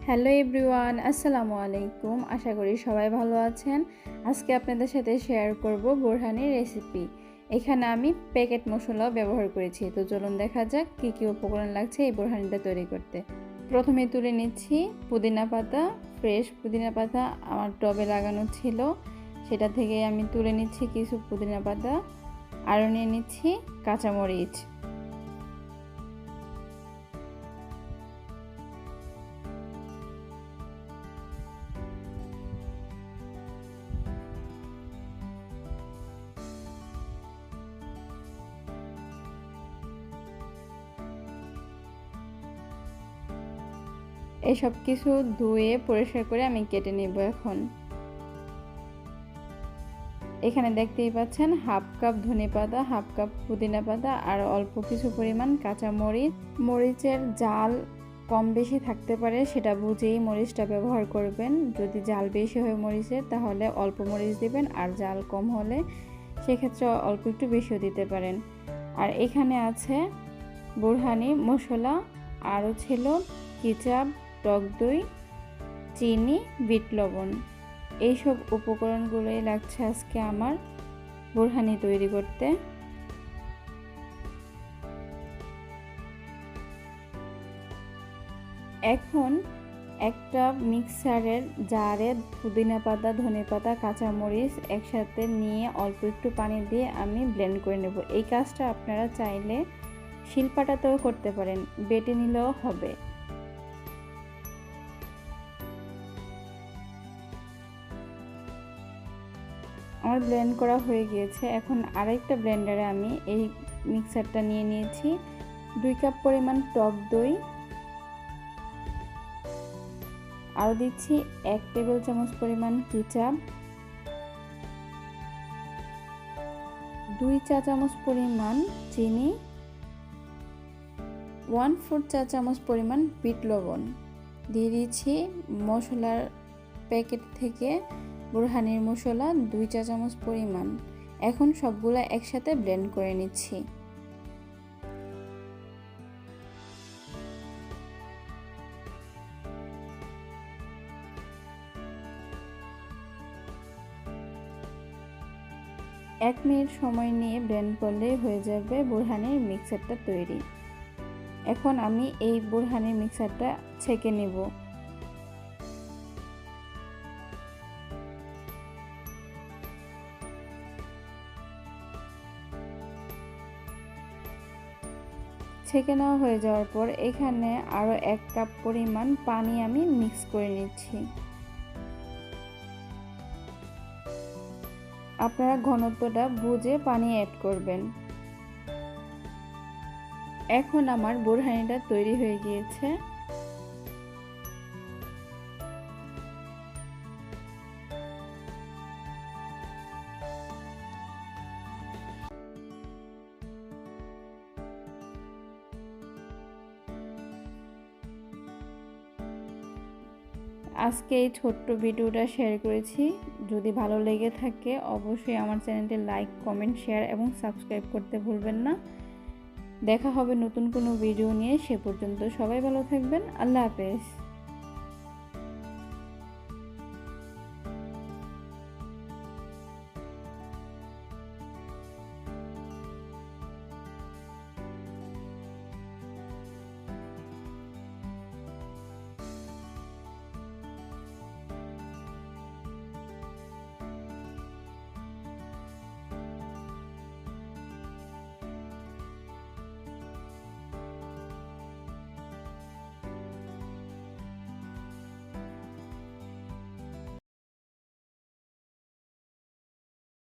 Hello everyone, আসসালামু আলাইকুম। আশা করি সবাই ভালো আছেন। আজকে আপনাদের সাথে শেয়ার করব বোরহানির রেসিপি। এখানে আমি প্যাকেট মশলাও ব্যবহার করেছি। তো চলুন দেখা যাক কী কী উপকরণ লাগছে এই বোরহানিটা তৈরি করতে। প্রথমে তুলে নিচ্ছি পুদিনা পাতা। ফ্রেশ পুদিনা পাতা আমার টবে লাগানো ছিল, সেটা থেকে আমি তুলে নিচ্ছি কিছু পুদিনা পাতা। আরও নিয়ে নিচ্ছি কাঁচামরিচ। এসব কিছু ধুয়ে পরিষ্কার করে আমি কেটে নেব। এখানে দেখতেই পাচ্ছেন হাফ কাপ ধনেপাতা, হাফ কাপ পুদিনা পাতা আর অল্প কিছু পরিমাণ কাঁচা মরিচ। মরিচের জাল কম বেশি থাকতে পারে, সেটা বুঝেই মরিচটা ব্যবহার করবেন। যদি জাল বেশি হয় মরিচের তাহলে অল্প মরিচ দিবেন, আর জাল কম হলে সেক্ষেত্রে অল্প একটু বেশিও দিতে পারেন। আর এখানে আছে বোরহানি মশলা, আরও ছিল কেচাপ, টক দই, চিনি, বিট লবণ। এইসব উপকরণগুলোই লাগছে আজকে আমার বোরহানি তৈরি করতে। এখন একটা মিক্সারের জারে পুদিনা পাতা, ধনেপাতা, কাঁচামরিচ একসাথে নিয়ে অল্প একটু পানি দিয়ে আমি ব্লেন্ড করে নেব। এই কাজটা আপনারা চাইলে শিলপাটাতেও করতে পারেন, বেটে নিলেও হবে। আমার ব্লেন্ড করা হয়ে গিয়েছে। এখন আরেকটা ব্লেন্ডারে আমি এই মিক্সারটা নিয়ে নিয়েছি। 2 কাপ পরিমাণ টক দই, আরও দিচ্ছি 1 টেবিল চামচ পরিমাণ কেচাপ, 2 চা চামচ পরিমাণ চিনি, 1/4 চা চামচ পরিমাণ বিট লবণ। দিয়ে দিচ্ছি মশলার প্যাকেট থেকে বোরহানির মশলা 2 চা চামচ পরিমাণ। এখন সবগুলো একসাথে ব্লেন্ড করে নিচ্ছি। এক মিনিট সময় নিয়ে ব্লেন্ড করলেই হয়ে যাবে বোরহানির মিক্সারটা তৈরি। এখন আমি এই বোরহানির মিক্সারটা ছেঁকে নেব। ছেঁকে নেওয়া হয়ে যাওয়ার পর এখানে আরও 1 কাপ পরিমাণ পানি আমি মিক্স করে নিচ্ছি। আপনারা ঘনত্বটা বুঝে পানি অ্যাড করবেন। এখন আমার বোরহানিটা তৈরি হয়ে গিয়েছে। আজকে এই ছোট্ট ভিডিওটা শেয়ার করেছি। যদি ভালো লেগে থাকে অবশ্যই আমার চ্যানেলটি লাইক, কমেন্ট, শেয়ার এবং সাবস্ক্রাইব করতে ভুলবেন না। দেখা হবে নতুন কোনো ভিডিও নিয়ে। সে পর্যন্ত সবাই ভালো থাকবেন। আল্লাহ হাফেজ।